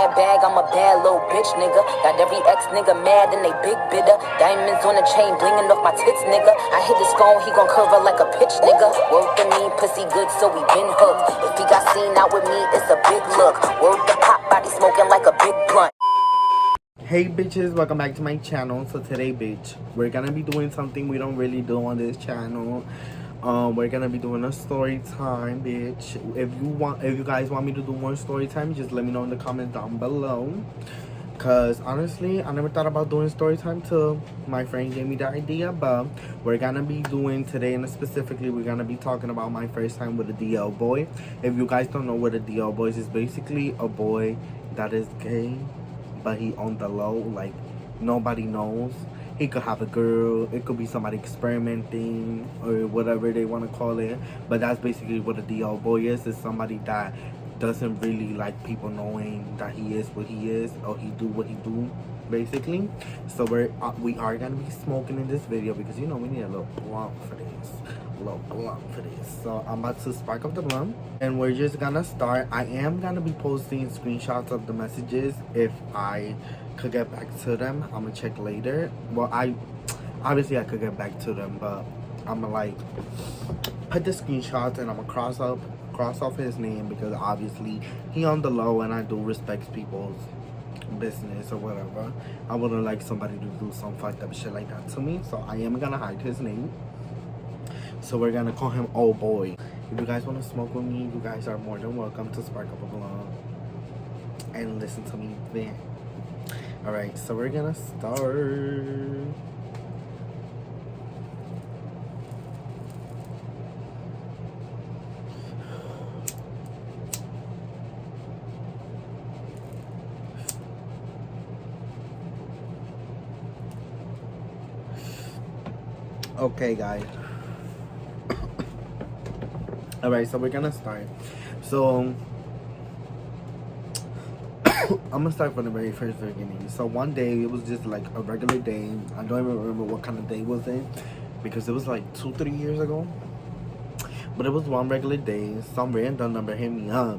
that bag, I'm a bad little bitch, nigga. Got every ex nigga mad and they big bitter. Diamonds on the chain, blinging off my tits, nigga. I hit his phone, he gon' curve her like a pitch, nigga. Word to me, pussy good, so we been hooked. If he got seen out with me, it's a big look. Word to pop, body smoking like a big blunt. Hey bitches, welcome back to my channel. So today, bitch, we're gonna be doing something we don't really do on this channel. We're gonna be doing a story time, bitch. If you guys want me to do more story time, just let me know in the comments down below. Cause honestly, I never thought about doing story time till my friend gave me the idea. But we're gonna be doing today, and specifically, we're gonna be talking about my first time with a DL boy. If you guys don't know what a DL boy is, it's basically a boy that is gay, but he on the low, like nobody knows. He could have a girl, it could be somebody experimenting or whatever they want to call it, but that's basically what a DL boy is somebody that doesn't really like people knowing that he is what he is, or he do what he do, basically. So we are gonna be smoking in this video because we need a little blunt for this. So I'm about to spark up the blunt and we're just gonna start. I am gonna be posting screenshots of the messages if I could get back to them. I'm gonna check later. Well, I could get back to them, but I'm gonna like put the screenshots and I'm gonna cross off his name because obviously he on the low and I do respect people's business or whatever. I wouldn't like somebody to do some fucked up shit like that to me, so I am gonna hide his name. So we're gonna call him old boy. If you guys want to smoke with me, you guys are more than welcome to spark up a blunt and listen to me vent. Alright, so we're gonna start. Okay, guys. Alright, so we're gonna start. So I'm gonna start from the very first beginning. So one day, it was just like a regular day. I don't even remember what kind of day was it because it was like 2-3 years ago. But it was one regular day. Some random number hit me up,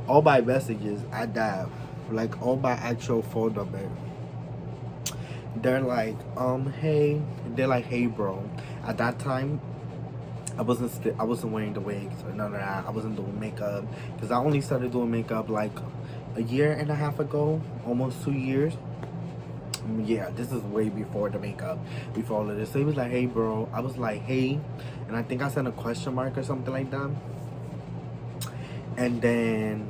all by messages at that, like all by actual phone number. They're like, hey. They're like, hey, bro. At that time, I wasn't wearing the wigs or none of that. I wasn't doing makeup because I only started doing makeup like a year and a half ago, almost 2 years. Yeah, this is way before the makeup, before all of this. So he was like, hey, bro. I was like, hey, and I think I sent a question mark or something like that. And then,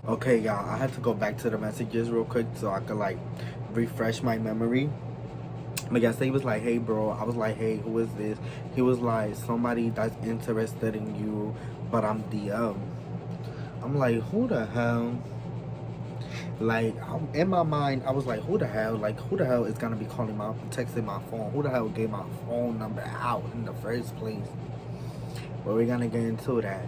okay, y'all, I had to go back to the messages real quick so I could like refresh my memory. But yeah, so he was like, hey, bro. I was like, hey, who is this? He was like, somebody that's interested in you, but I'm DM. I'm like, who the hell? Like, in my mind, I was like, who the hell? Like, who the hell is gonna be texting my phone? Who the hell gave my phone number out in the first place? But we're gonna get into that.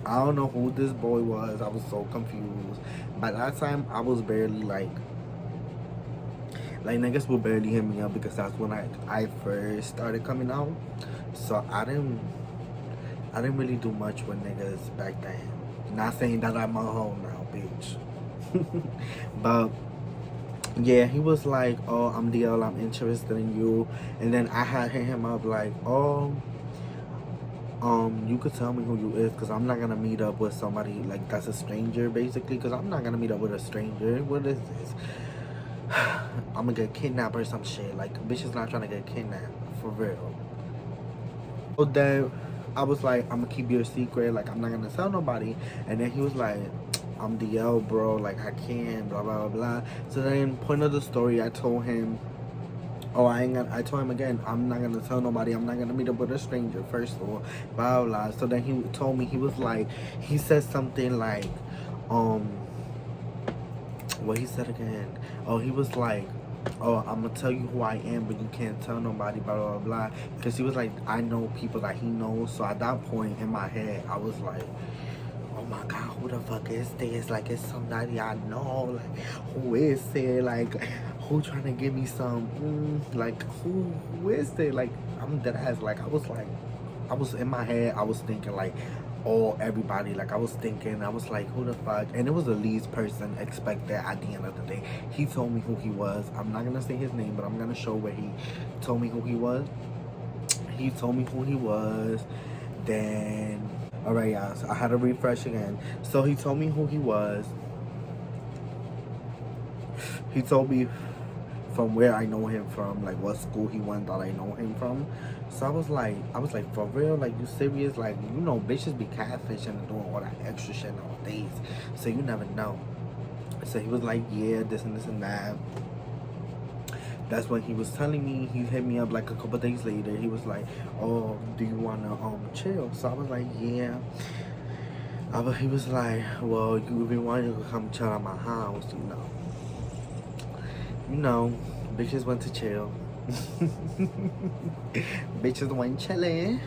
I don't know who this boy was. I was so confused. By that time, I was barely like niggas would barely hit me up because that's when I first started coming out. So I didn't really do much with niggas back then. Not saying that I'm a hoe now, bitch. But yeah, he was like, oh, I'm DL, I'm interested in you. And then I had hit him up like, oh, you could tell me who you is because I'm not gonna meet up with somebody like that's a stranger, basically, because I'm not gonna meet up with a stranger. What is this? I'm gonna get kidnapped or some shit. Like, bitch is not trying to get kidnapped, for real. So then I was like, I'm gonna keep your secret, like I'm not gonna tell nobody. And then he was like, I'm DL, bro, like I can't, blah blah blah. So then, point of the story, I told him, oh, I told him again, I'm not gonna tell nobody, I'm not gonna meet up with a stranger, first of all, blah blah. So then he told me, he was like, he said something like, what he said again? Oh, he was like, oh, I'm gonna tell you who I am, but you can't tell nobody, blah blah blah. Because he was like, I know people that he knows. So at that point in my head, I was like, oh my god, who the fuck is this? Like, it's somebody I know. Like, who is it? Like, who trying to give me some, like, who is it? Like, I'm dead ass. Like, I was in my head, I was thinking, like, oh, everybody. Like, I was like, who the fuck? And it was the least person expected at the end of the day. He told me who he was. I'm not going to say his name, but I'm going to show where he told me who he was. He told me who he was. Then, all right, y'all. So I had to refresh again. So he told me who he was. He told me from where I know him from, like what school he went that I know him from. So I was like, for real? Like, you serious? Like, you know, bitches be catfishing and doing all that extra shit nowadays. So you never know. So he was like, yeah, this and this and that. That's when he was telling me. He hit me up like a couple days later. He was like, oh, do you wanna chill? So I was like, yeah. He was like, well, you really want to come chill at my house, you know, bitches went to chill. Bitches went chilling.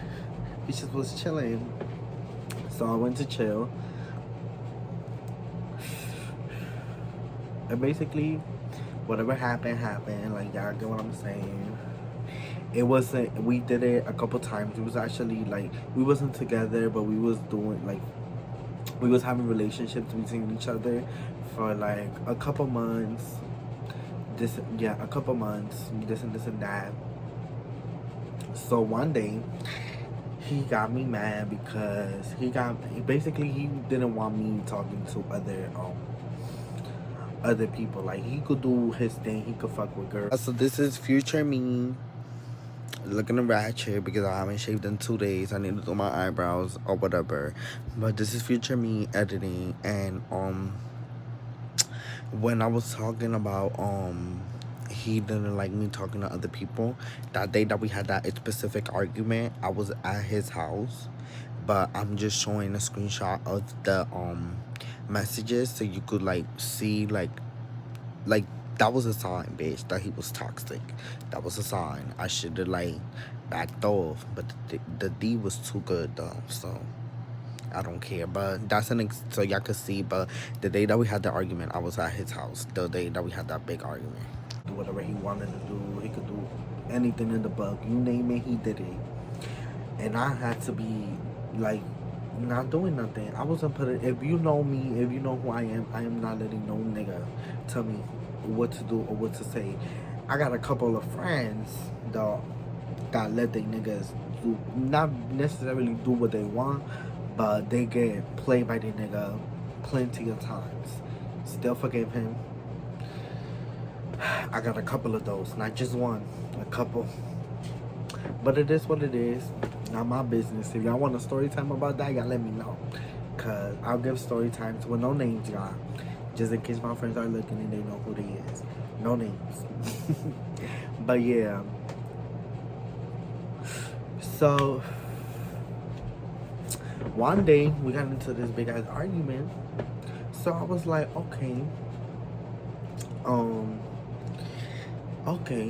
Bitches was chilling. So I went to chill. And basically, whatever happened. Like, y'all get what I'm saying. It wasn't, we did it a couple times. It was actually, like, we wasn't together, but we was doing, like, we was having relationships between each other for, like, a couple months. A couple months, this and that. So one day, he got me mad because he didn't want me talking to other people. Like, he could do his thing, he could fuck with girls. So this is future me looking ratchet because I haven't shaved in 2 days. I need to do my eyebrows or whatever. But this is future me editing. And when I was talking about he didn't like me talking to other people, that day that we had that specific argument, I was at his house, but I'm just showing a screenshot of the messages so you could like see like that was a sign, bitch, that he was toxic. That was a sign. I should have like backed off, but the D was too good though, so I don't care. But that's so y'all could see. But the day that we had the argument, I was at his house. The day that we had that big argument. Do whatever he wanted to do. He could do anything in the book. You name it, he did it. And I had to be like not doing nothing. I wasn't putting. If you know me, if you know who I am not letting no nigga tell me what to do or what to say. I got a couple of friends that let they niggas do, not necessarily do what they want, but they get played by the nigga plenty of times. Still forgive him. I got a couple of those, not just one, a couple. But it is what it is. Not my business. If y'all want a story time about that, y'all let me know. Cause I'll give story times with no names, y'all. Just in case my friends are looking and they know who they is. No names. But yeah. So one day we got into this big ass argument. So I was like, okay,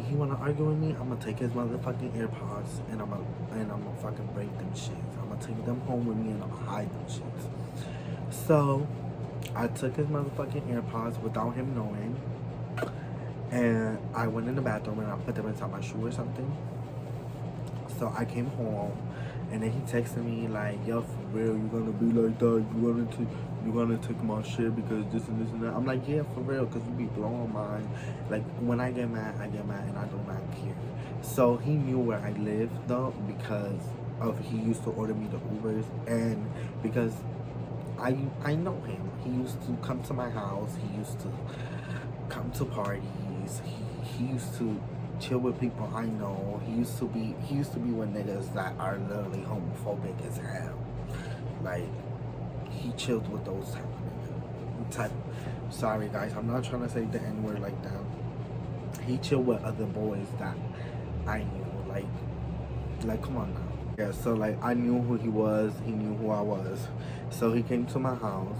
he wanna argue with me? I'm gonna take his motherfucking AirPods and I'm gonna fucking break them shits. I'm gonna take them home with me and I'm gonna hide them shits. So I took his motherfucking AirPods without him knowing, and I went in the bathroom and I put them inside my shoe or something. So I came home, and then he texted me like, yo, for real, you gonna be like that? You gonna take my shit because this and this and that? I'm like, yeah, for real, because you be blowing mine. Like, when I get mad, and I do not care. So he knew where I lived, though, because he used to order me the Ubers, and because I know him. He used to come to my house. He used to come to parties. He used to chill with people I know. He used to be with niggas that are literally homophobic as hell. Like, he chilled with those type. Sorry guys, I'm not trying to say the N-word like that. He chilled with other boys that I knew. Like come on now. Yeah, so like I knew who he was. He knew who I was. So he came to my house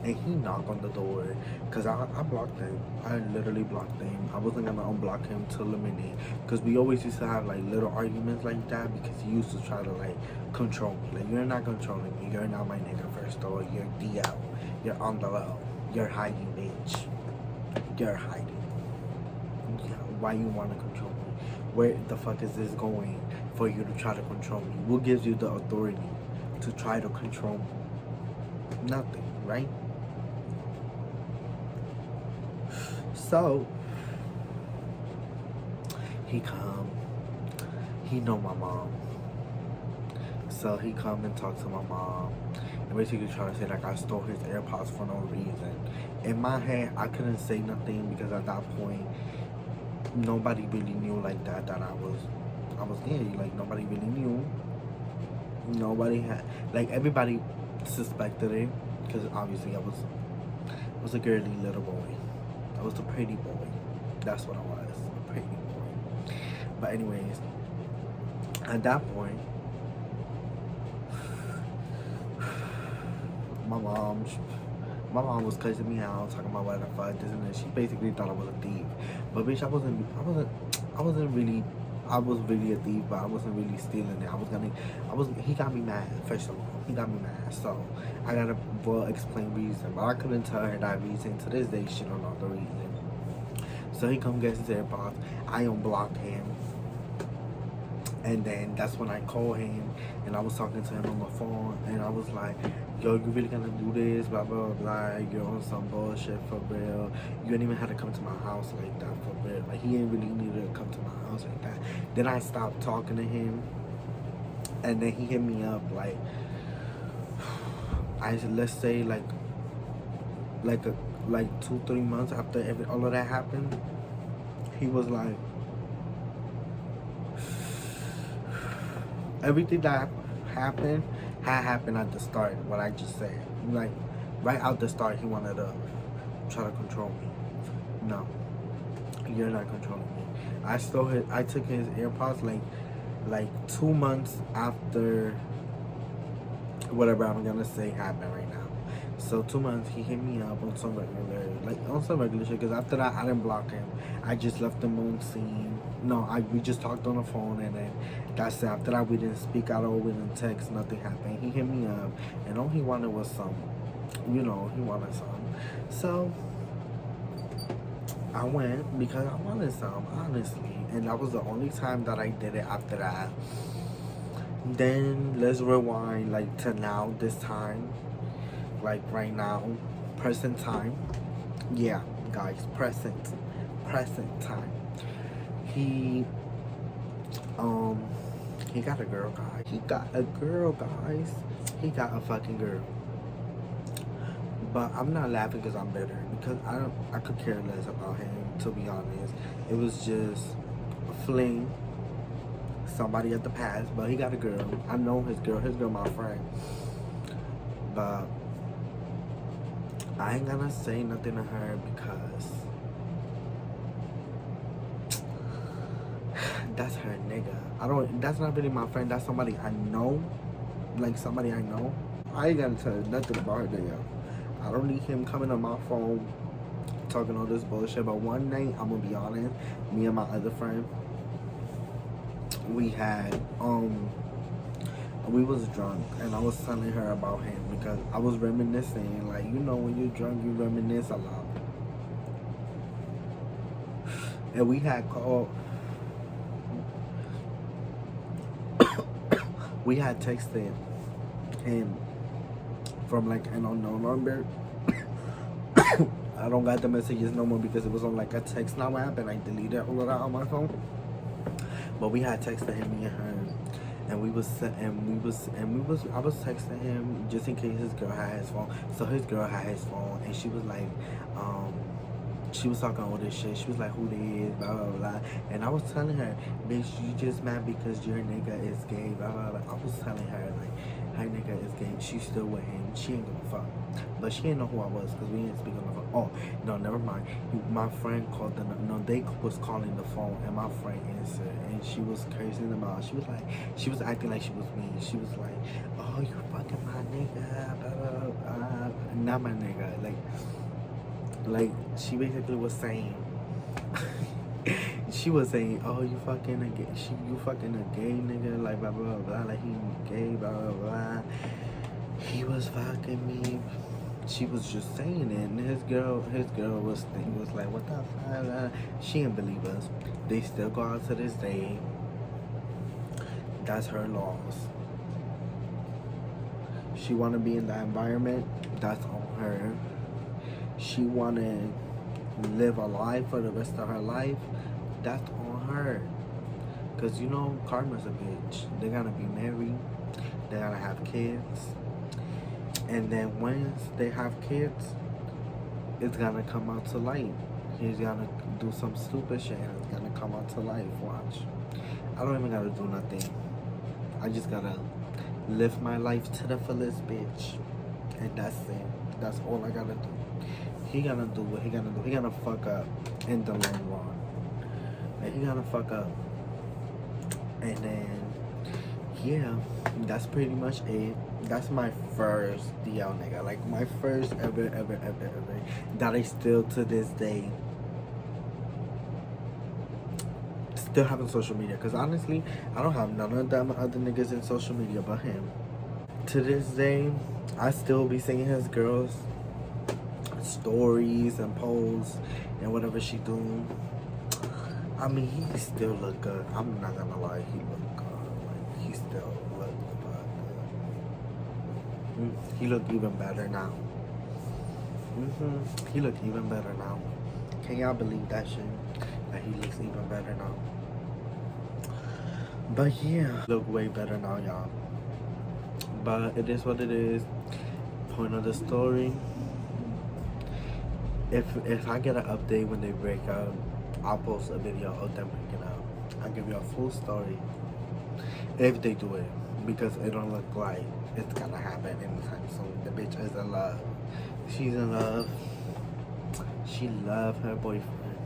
and he knocked on the door because I blocked him. I literally blocked him. I wasn't gonna unblock him till a minute because we always used to have like little arguments like that because he used to try to like control me. Like, you're not controlling me. You're not my nigga, first of all. You're DL. You're on the low. You're hiding, bitch. You're hiding. why you want to control me? Where the fuck is this going for you to try to control me? What gives you the authority to try to control me? Nothing, right? So he come, he know my mom, so he come and talk to my mom and basically try to say like I stole his AirPods for no reason. In my head, I couldn't say nothing because at that point nobody really knew like that I was gay. Like nobody really knew. Nobody had, like, everybody suspected it because obviously I was a girly little boy. I was a pretty boy. That's what I was, a pretty boy. But anyways, at that point, my mom was cussing me out, talking about what the fuck, this and that. She basically thought I was a thief. But bitch, I was really a thief, but I wasn't really stealing it. He got me mad, first of all. He got me mad. So I gotta explain reason. But I couldn't tell her that reason. To this day, she don't know the reason. So he come get his AirPods. I unblocked him. And then that's when I called him and I was talking to him on the phone and I was like, yo, you really gonna do this, blah, blah, blah, you're on some bullshit for real. You didn't even have to come to my house like that for real. Like, he didn't really need to come to my house like that. Then I stopped talking to him and then he hit me up like, let's say like 2-3 months after all of that happened. He was like, everything that happened had happened at the start, what I just said. Like, right out the start, he wanted to try to control me. No, you're not controlling me. I took his AirPods like 2 months after whatever I'm gonna say happened right now. So 2 months, he hit me up on some regular shit, because after that, I didn't block him. I just left him on scene. No, we just talked on the phone, and then that's it. After that, we didn't speak at all, we didn't text, nothing happened. He hit me up, and all he wanted was some, he wanted some. So I went because I wanted some, honestly. And that was the only time that I did it after that. Then let's rewind, like, to now, this time. Like, right now, present time. Yeah, guys, present time. He got a girl, guys. He got a fucking girl. But I'm not laughing because I'm bitter, because I could care less about him, to be honest. It was just a fling, somebody at the past. But he got a girl. I know his girl my friend. But I ain't gonna say nothing to her because that's her nigga. That's not really my friend. That's somebody I know. Like, somebody I know. I ain't gonna tell nothing about her nigga. I don't need him coming on my phone talking all this bullshit. But one night, I'm gonna be honest, me and my other friend, we was drunk, and I was telling her about him because I was reminiscing. Like, when you're drunk, you reminisce a lot. And we had called, we had texted him from like an unknown number. I don't got the messages no more because it was on like a text now app, and I deleted all of that on my phone. But we had texted him, me and her, and I was texting him just in case his girl had his phone. So his girl had his phone, and she was like, she was talking all this shit. She was like, who they is, blah, blah, blah. And I was telling her, bitch, you just mad because your nigga is gay, blah, blah, blah. I was telling her, like, her nigga is gay. She's still with him. She ain't gonna fuck. But she didn't know who I was because we didn't speak on the phone. Oh, no, never mind. My friend called they was calling the phone, and my friend answered, and she was cursing them out. She was acting like she was me. She was like, oh, you fucking my nigga, blah, blah, blah. Not my nigga. Like, she basically was saying, she was saying, oh, you fucking a gay nigga, like, blah, blah, blah, like, he gay, blah, blah, blah. He was fucking me. she was just saying it, and his girl was like, what the fuck? She didn't believe us. They still go out to this day. That's her loss. She wanna be in that environment, that's on her. She wanna live a life for the rest of her life, that's on her. Cause you know, karma's a bitch. They're gonna be married, they're gonna have kids. And then once they have kids, it's gonna come out to light. He's gonna do some stupid shit and it's gonna come out to light. Watch. I don't even gotta do nothing. I just gotta live my life to the fullest, bitch. And that's it. That's all I gotta do. He gonna do what he gonna do. He gonna fuck up in the long run. And he gonna fuck up. And then, yeah, that's pretty much it. That's my first DL nigga. Like, my first ever. That I still, to this day, still have on social media. Because honestly, I don't have none of them other niggas in social media but him. To this day, I still be seeing his girls' stories and posts and whatever she doing. I mean, he still look good. I'm not gonna lie, he look good. Like, he still look good. He look even better now. He look even better now. Can y'all believe that shit? That he looks even better now. But yeah, look way better now, y'all. But it is what it is. Point of the story. If I get an update when they break up, I'll post a video of them breaking up. I'll give you a full story if they do it, because it don't look like it's gonna happen anytime soon. The bitch is in love. She's in love. She loves her boyfriend.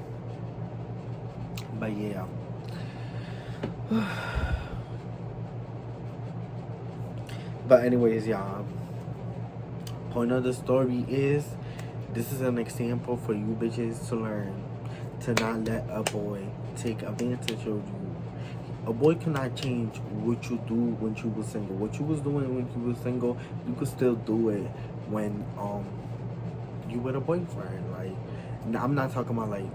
But yeah. But anyways, y'all. Point of the story is, this is an example for you bitches to learn. To not let a boy take advantage of you. A boy cannot change what you do when you were single. What you was doing when you were single, you could still do it when you with a boyfriend. Like, I'm not talking about like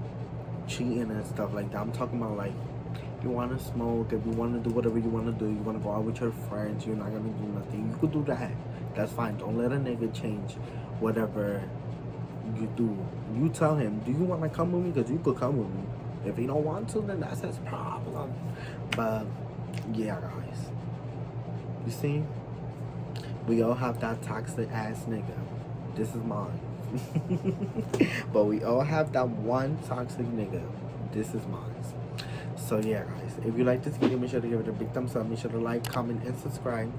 cheating and stuff like that. I'm talking about like, you want to smoke, if you want to do whatever you want to do, you want to go out with your friends, you're not gonna do nothing. You could do that. That's fine. Don't let a nigga change whatever you do. You tell him, do you want to come with me? Because you could come with me. If he don't want to, then that's his problem. But yeah, guys, you see, we all have that toxic ass nigga. This is mine. But we all have that one toxic nigga. This is mine. So yeah, guys, if you like this video, make sure to give it a big thumbs up. Make sure to like, comment, and subscribe.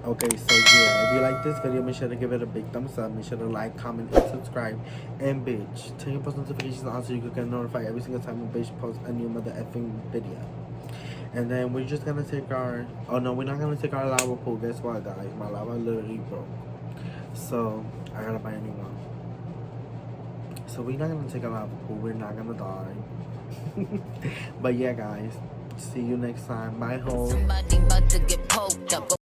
Okay, so yeah, if you like this video, make sure to give it a big thumbs up. Make sure to like, comment, and subscribe. And bitch, turn your post notifications on so you can get notified every single time a bitch posts a new mother effing video. And then we're just gonna take our, oh no, we're not gonna take our lava pool. Guess what, guys? My lava literally broke. So I gotta buy a new one. So we're not gonna take a lava pool. We're not gonna die. But yeah, guys, see you next time. Bye, home.